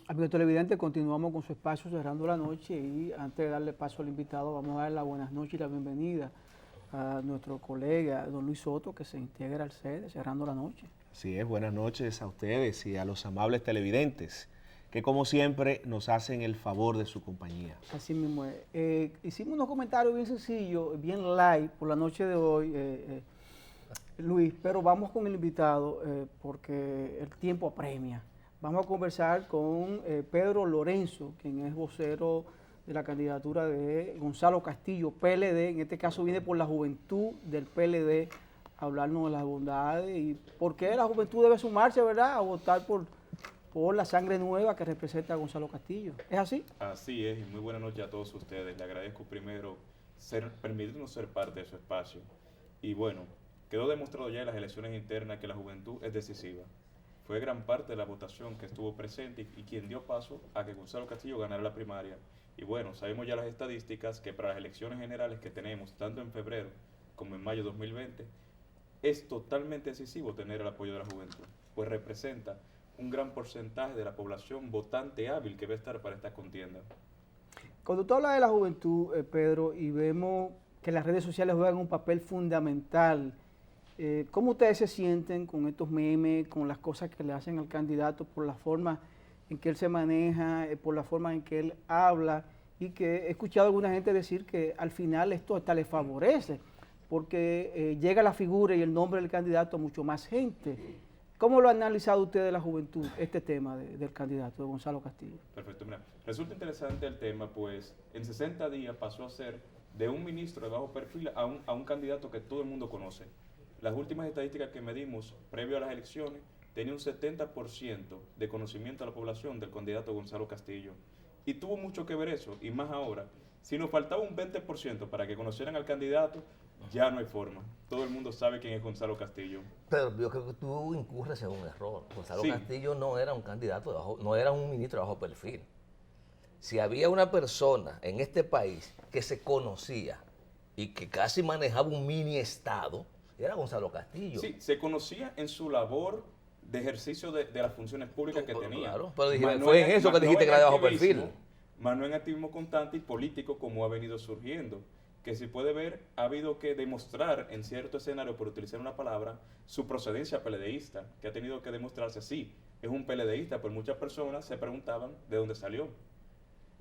Amigos televidentes, continuamos con su espacio Cerrando la Noche y antes de darle paso al invitado vamos a dar las buenas noches y la bienvenida a nuestro colega don Luis Soto que se integra al set de Cerrando la Noche. Así es, buenas noches a ustedes y a los amables televidentes que como siempre nos hacen el favor de su compañía. Así mismo es. Hicimos unos comentarios bien sencillos, bien light por la noche de hoy, Luis, pero vamos con el invitado porque el tiempo apremia. Vamos a conversar con Pedro Lorenzo, quien es vocero de la candidatura de Gonzalo Castillo, PLD. En este caso viene por la juventud del PLD a hablarnos de las bondades y por qué la juventud debe sumarse, ¿verdad?, a votar por la sangre nueva que representa a Gonzalo Castillo. ¿Es así? Así es, y muy buenas noches a todos ustedes. Le agradezco primero permitirnos ser parte de su espacio. Y bueno, quedó demostrado ya en las elecciones internas que la juventud es decisiva. Fue gran parte de la votación que estuvo presente y quien dio paso a que Gonzalo Castillo ganara la primaria. Y bueno, sabemos ya las estadísticas que para las elecciones generales que tenemos, tanto en febrero como en mayo de 2020, es totalmente decisivo tener el apoyo de la juventud, pues representa un gran porcentaje de la población votante hábil que va a estar para esta contienda. Cuando tú hablas de la juventud, Pedro, y vemos que las redes sociales juegan un papel fundamental, ¿cómo ustedes se sienten con estos memes, con las cosas que le hacen al candidato, por la forma en que él se maneja, por la forma en que él habla? Y que he escuchado a alguna gente decir que al final esto hasta le favorece, porque llega la figura y el nombre del candidato a mucho más gente. ¿Cómo lo ha analizado usted de la juventud, este tema del candidato, de Gonzalo Castillo? Perfecto, mira, resulta interesante el tema, pues en 60 días pasó a ser de un ministro de bajo perfil a un candidato que todo el mundo conoce. Las últimas estadísticas que medimos previo a las elecciones tenía un 70% de conocimiento de la población del candidato Gonzalo Castillo. Y tuvo mucho que ver eso, y más ahora. Si nos faltaba un 20% para que conocieran al candidato, ya no hay forma. Todo el mundo sabe quién es Gonzalo Castillo. Pero yo creo que tú incurres en un error. Gonzalo Sí. Castillo no era un candidato no era un ministro de bajo perfil. Si había una persona en este país que se conocía y que casi manejaba un mini estado, era Gonzalo Castillo. Sí, se conocía en su labor de ejercicio de las funciones públicas que tenía. Claro, pero Más no fue en en- eso que más no dijiste en que era de bajo activismo, perfil. Más no en activismo constante y político como ha venido surgiendo. Que si puede ver, ha habido que demostrar en cierto escenario, por utilizar una palabra, su procedencia peledeísta, que ha tenido que demostrarse así. Es un peledeísta, pues muchas personas se preguntaban de dónde salió.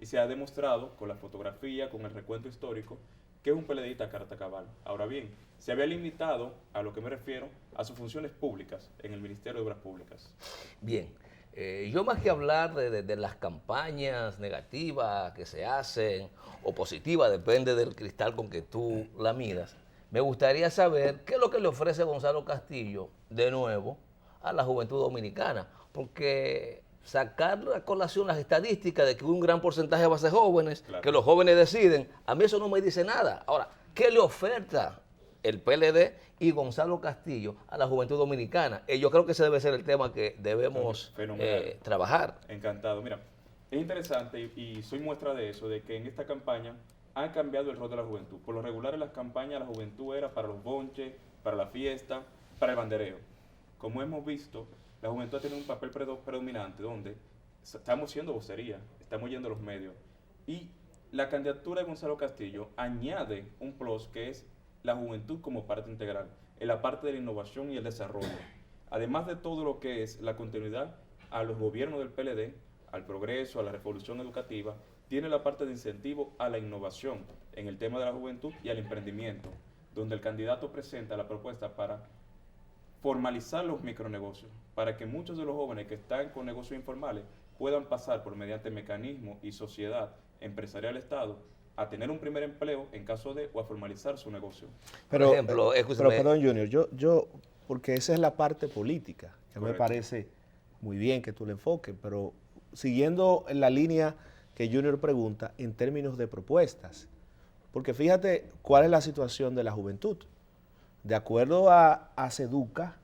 Y se ha demostrado con la fotografía, con el recuento histórico, que es un peledeísta carta cabal. Ahora bien, se había limitado, a lo que me refiero, a sus funciones públicas en el Ministerio de Obras Públicas. Bien, yo más que hablar de las campañas negativas que se hacen o positivas, depende del cristal con que tú la miras, me gustaría saber qué es lo que le ofrece Gonzalo Castillo de nuevo a la juventud dominicana, porque sacar a colación las estadísticas de que un gran porcentaje va a ser jóvenes, Claro. que los jóvenes deciden, a mí eso no me dice nada. Ahora, ¿qué le oferta el PLD y Gonzalo Castillo a la juventud dominicana? Yo creo que ese debe ser el tema que debemos Fenomenal. trabajar. Encantado. Mira, es interesante y soy muestra de eso, de que en esta campaña han cambiado el rol de la juventud. Por lo regular en las campañas la juventud era para los bonches, para la fiesta, para el bandereo. Como hemos visto, la juventud ha tenido un papel predominante donde estamos siendo vocería, estamos yendo a los medios. Y la candidatura de Gonzalo Castillo añade un plus que es la juventud como parte integral, en la parte de la innovación y el desarrollo. Además de todo lo que es la continuidad a los gobiernos del PLD, al progreso, a la revolución educativa, tiene la parte de incentivo a la innovación en el tema de la juventud y al emprendimiento, donde el candidato presenta la propuesta para formalizar los micronegocios, para que muchos de los jóvenes que están con negocios informales puedan pasar por mediante mecanismos y sociedad empresarial Estado a tener un primer empleo en caso de o a formalizar su negocio. Pero, Por ejemplo, escúchame. pero perdón, Junior, yo, porque esa es la parte política, que me Correcto. parece muy bien que tú le enfoques, pero siguiendo en la línea que Junior pregunta, en términos de propuestas, porque fíjate cuál es la situación de la juventud. De acuerdo a SEDUCA,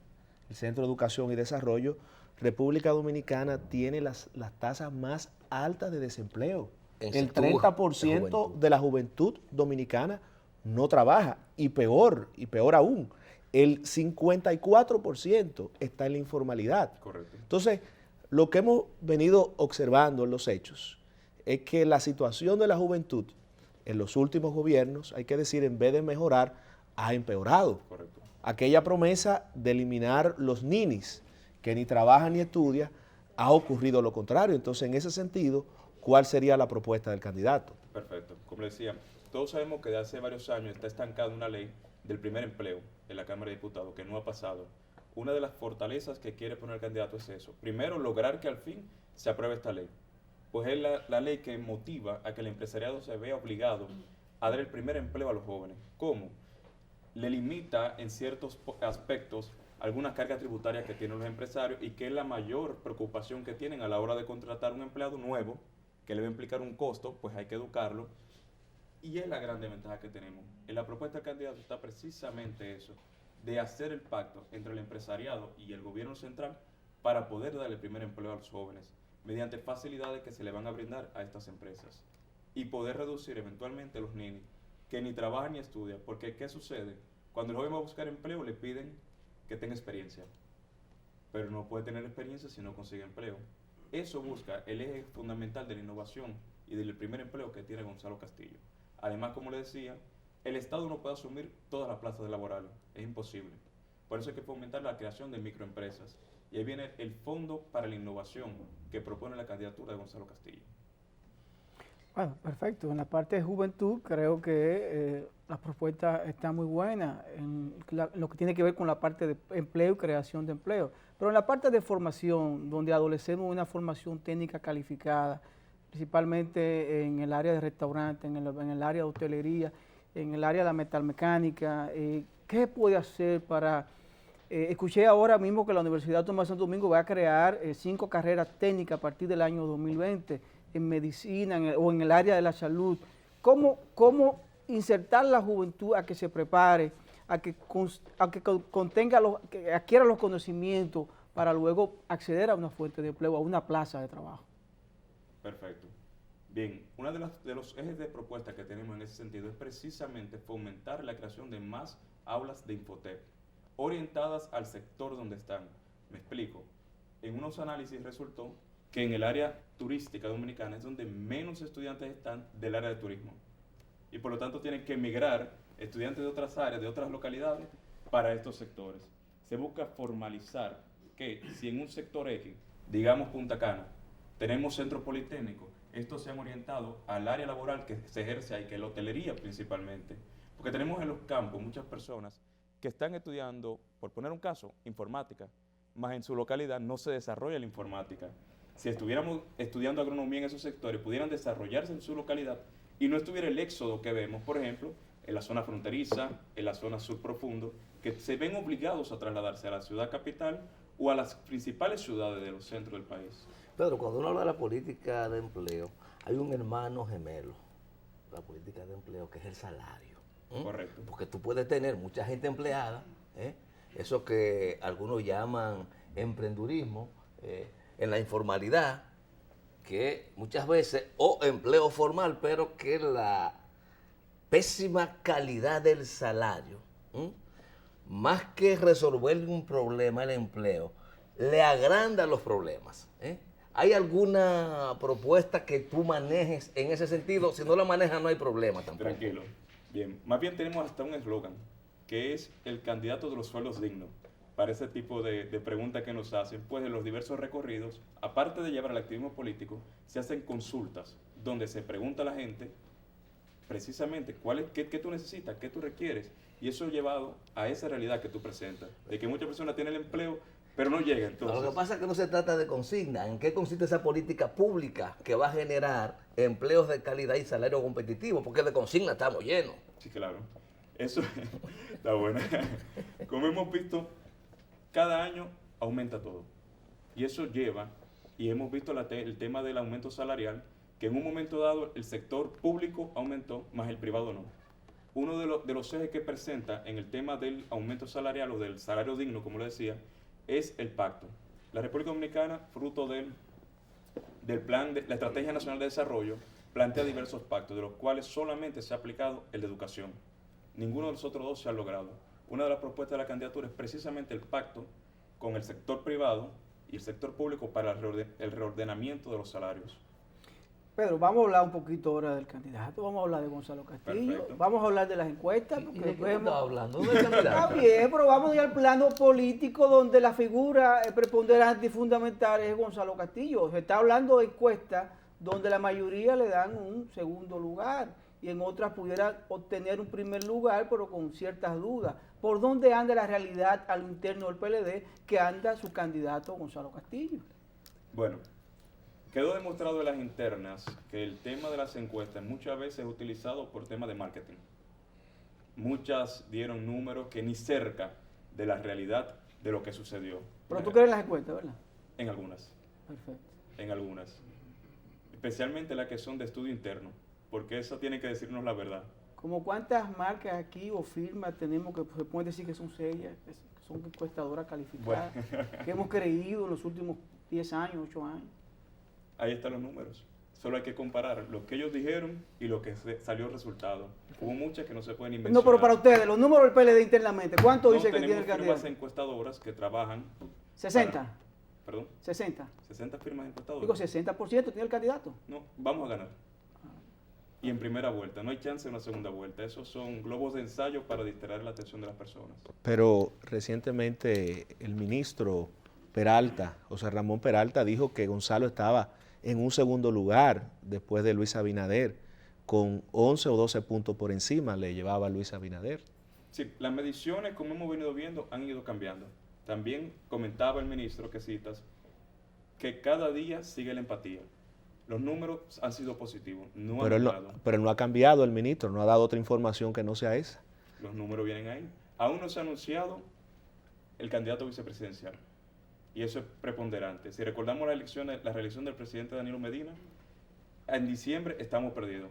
el Centro de Educación y Desarrollo, República Dominicana tiene las tasas más altas de desempleo. En El sector de 30% juventud. de la juventud dominicana no trabaja y peor aún, el 54% está en la informalidad. Correcto. Entonces, Lo que hemos venido observando en los hechos es que la situación de la juventud en los últimos gobiernos, hay que decir, en vez de mejorar, ha empeorado. Correcto. Aquella promesa de eliminar los ninis, que ni trabajan ni estudian, ha ocurrido lo contrario. Entonces, en ese sentido, ¿cuál sería la propuesta del candidato? Perfecto. Como le decía, todos sabemos que de hace varios años está estancada una ley del primer empleo en la Cámara de Diputados, que no ha pasado. Una de las fortalezas que quiere poner el candidato es eso. Primero, lograr que al fin se apruebe esta ley. Pues es la ley que motiva a que el empresariado se vea obligado a dar el primer empleo a los jóvenes. ¿Cómo? Le limita en ciertos aspectos algunas cargas tributarias que tienen los empresarios y que es la mayor preocupación que tienen a la hora de contratar un empleado nuevo, que le va a implicar un costo, pues hay que educarlo. Y es la gran ventaja que tenemos. En la propuesta del candidato está precisamente eso, de hacer el pacto entre el empresariado y el gobierno central para poder darle el primer empleo a los jóvenes, mediante facilidades que se le van a brindar a estas empresas. Y poder reducir eventualmente los ninis que ni trabajan ni estudian, porque ¿qué sucede? Cuando el joven va a buscar empleo le piden que tenga experiencia, pero no puede tener experiencia si no consigue empleo. Eso busca el eje fundamental de la innovación y del primer empleo que tiene Gonzalo Castillo. Además, como le decía, el Estado no puede asumir todas las plazas laborales, es imposible. Por eso hay que fomentar la creación de microempresas. Y ahí viene el Fondo para la Innovación que propone la candidatura de Gonzalo Castillo. Bueno, perfecto. En la parte de juventud creo que las propuestas están muy buenas en lo que tiene que ver con la parte de empleo y creación de empleo. Pero en la parte de formación, donde adolecemos una formación técnica calificada, principalmente en el área de restaurante, en el área de hotelería, en el área de la metalmecánica, ¿qué puede hacer para...? Escuché ahora mismo que la Universidad Tomás Santo Domingo va a crear 5 carreras técnicas a partir del año 2020 en medicina o en el área de la salud. ¿Cómo insertar la juventud a que se prepare, a que adquiera los conocimientos para luego acceder a una fuente de empleo, a una plaza de trabajo? Perfecto. Bien, uno de los ejes de propuesta que tenemos en ese sentido es precisamente fomentar la creación de más aulas de Infotep, orientadas al sector donde están. Me explico. En unos análisis resultó que en el área turística dominicana es donde menos estudiantes están del área de turismo. Y por lo tanto tienen que emigrar estudiantes de otras áreas, de otras localidades, para estos sectores. Se busca formalizar que si en un sector X, digamos Punta Cana, tenemos centro politécnico, estos se han orientado al área laboral que se ejerce ahí, que es la hotelería principalmente. Porque tenemos en los campos muchas personas que están estudiando, por poner un caso, informática, más en su localidad no se desarrolla la informática. Si estuviéramos estudiando agronomía en esos sectores, pudieran desarrollarse en su localidad y no estuviera el éxodo que vemos, por ejemplo, en la zona fronteriza, en la zona subprofundo, que se ven obligados a trasladarse a la ciudad capital o a las principales ciudades de los centros del país. Pedro, cuando uno habla de la política de empleo, hay un hermano gemelo, la política de empleo, que es el salario. Correcto. Porque tú puedes tener mucha gente empleada, eso que algunos llaman emprendurismo, en la informalidad, que muchas veces, o empleo formal, pero que la pésima calidad del salario, más que resolver un problema, el empleo, le agranda los problemas. ¿Hay alguna propuesta que tú manejes en ese sentido? Si no la manejas, no hay problema tampoco. Tranquilo. Bien, más bien tenemos hasta un eslogan, que es el candidato de los sueldos dignos. Para ese tipo de preguntas que nos hacen, pues en los diversos recorridos, aparte de llevar al activismo político, se hacen consultas donde se pregunta a la gente precisamente qué tú necesitas, qué tú requieres, y eso llevado a esa realidad que tú presentas, de que muchas personas tienen el empleo, pero no llegan. Entonces, lo que pasa es que no se trata de consigna. ¿En qué consiste esa política pública que va a generar empleos de calidad y salario competitivo? Porque de consigna estamos llenos. Sí, claro. Eso está bueno. Como hemos visto, cada año aumenta todo. Y eso lleva, y hemos visto el tema del aumento salarial, que en un momento dado el sector público aumentó, más el privado no. Uno de los ejes que presenta en el tema del aumento salarial o del salario digno, como lo decía, es el pacto. La República Dominicana, fruto del plan de la Estrategia Nacional de Desarrollo, plantea diversos pactos, de los cuales solamente se ha aplicado el de educación. Ninguno de los otros dos se ha logrado. Una de las propuestas de la candidatura es precisamente el pacto con el sector privado y el sector público para el reordenamiento de los salarios. Pedro, vamos a hablar un poquito ahora del candidato, vamos a hablar de Gonzalo Castillo, Perfecto. vamos a hablar de las encuestas. ¿Y Porque de qué después estás hemos- hablando? ¿Dónde está Está mirando? bien, pero vamos a ir al plano político donde la figura preponderante y fundamental es Gonzalo Castillo. Se está hablando de encuestas donde la mayoría le dan un segundo lugar y en otras pudiera obtener un primer lugar, pero con ciertas dudas. ¿Por dónde anda la realidad al interno del PLD que anda su candidato Gonzalo Castillo? Bueno, quedó demostrado en las internas que el tema de las encuestas muchas veces es utilizado por temas de marketing. Muchas dieron números que ni cerca de la realidad de lo que sucedió. Pero tú crees en las encuestas, ¿verdad? En algunas, Perfecto. en algunas. Especialmente las que son de estudio interno, porque eso tiene que decirnos la verdad. ¿Como cuántas marcas aquí o firmas tenemos que se puede decir que son serias, que son encuestadoras calificadas, que hemos creído en los últimos 10 años, 8 años? Ahí están los números. Solo hay que comparar lo que ellos dijeron y lo que salió resultado. Hubo muchas que no se pueden inventar. No, pero para ustedes, los números del PLD internamente, ¿cuánto dice que tiene el tenemos firmas candidato? encuestadoras que trabajan. 60, Perdón, 60. 60 firmas encuestadoras. Digo, 60% tiene el candidato. No, vamos a ganar. Y en primera vuelta, no hay chance en una segunda vuelta. Esos son globos de ensayo para distraer la atención de las personas. Pero recientemente el ministro Peralta, José Ramón Peralta, dijo que Gonzalo estaba en un segundo lugar después de Luis Abinader, con 11 o 12 puntos por encima le llevaba Luis Abinader. Sí, las mediciones, como hemos venido viendo, han ido cambiando. También comentaba el ministro que citas que cada día sigue la empatía. Los números han sido positivos, no Pero han él no, bajado. pero no ha cambiado el ministro, no ha dado otra información que no sea esa. Los números vienen ahí. Aún no se ha anunciado el candidato vicepresidencial. Y eso es preponderante. Si recordamos la reelección del presidente Danilo Medina, en diciembre estamos perdidos.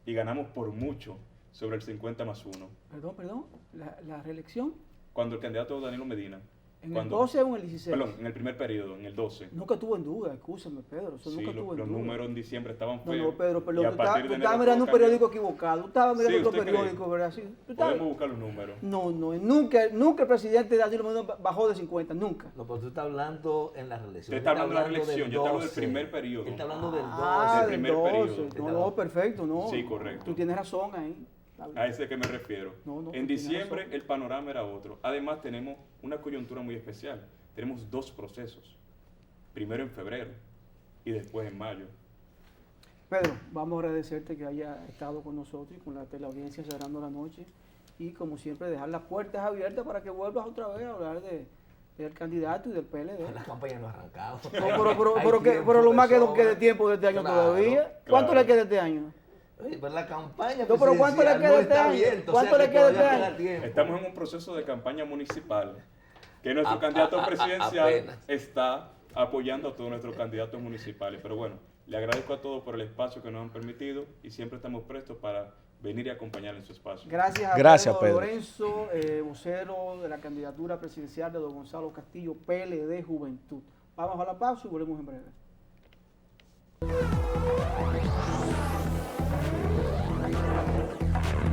Y ganamos por mucho sobre el 50+1. Perdón, la reelección Cuando el candidato Danilo Medina, en el cuando, 12 o en el 16. perdón, en el primer periodo, en el 12. Nunca estuvo en duda, escúchame, Pedro, eso Sí, nunca estuvo en los duda. números en diciembre estaban No, feos. no, Pedro, y perdón, a tú partir de estabas enero mirando un todo periódico cambió. equivocado, tú estabas mirando Sí, otro ¿usted cree? periódico, ¿verdad? Sí, tú estabas- Podemos buscar los números. No, nunca el presidente Danilo Medina bajó de 50, nunca. No, pero tú estás hablando en la reelección. Usted está hablando de la del reelección, yo te hablo del 12. primer periodo. Él está hablando del 12. del del primer 12. periodo. No, perfecto, no. Sí, correcto. Tú tienes razón ahí. A ese que me refiero. No, tú En tienes diciembre razón. el panorama era otro. Además tenemos una coyuntura muy especial. Tenemos dos procesos. Primero en febrero y después en mayo. Pedro, vamos a agradecerte que haya estado con nosotros y con la teleaudiencia cerrando la noche. Y como siempre, dejar las puertas abiertas para que vuelvas otra vez a hablar del candidato y del PLD. La campaña no ha arrancado. No, pero, Hay tiempo pero lo más que de nos quede sobra. tiempo de este año Claro, todavía. ¿Cuánto claro. le queda este año? Oye, pero la campaña No, pero ¿cuánto le presidencial queda no este está año? abierta, ¿Cuánto o sea le que queda todavía este queda año? tiempo. Estamos en un proceso de campaña municipal que nuestro A- candidato a- presidencial apenas. está apoyando a todos nuestros candidatos municipales. Pero bueno, le agradezco a todos por el espacio que nos han permitido y siempre estamos prestos para venir y acompañar en su espacio. Gracias a Gracias, Pedro Pedro. Lorenzo, vocero de la candidatura presidencial de don Gonzalo Castillo, PLD Juventud. Vamos a la pausa y volvemos en breve.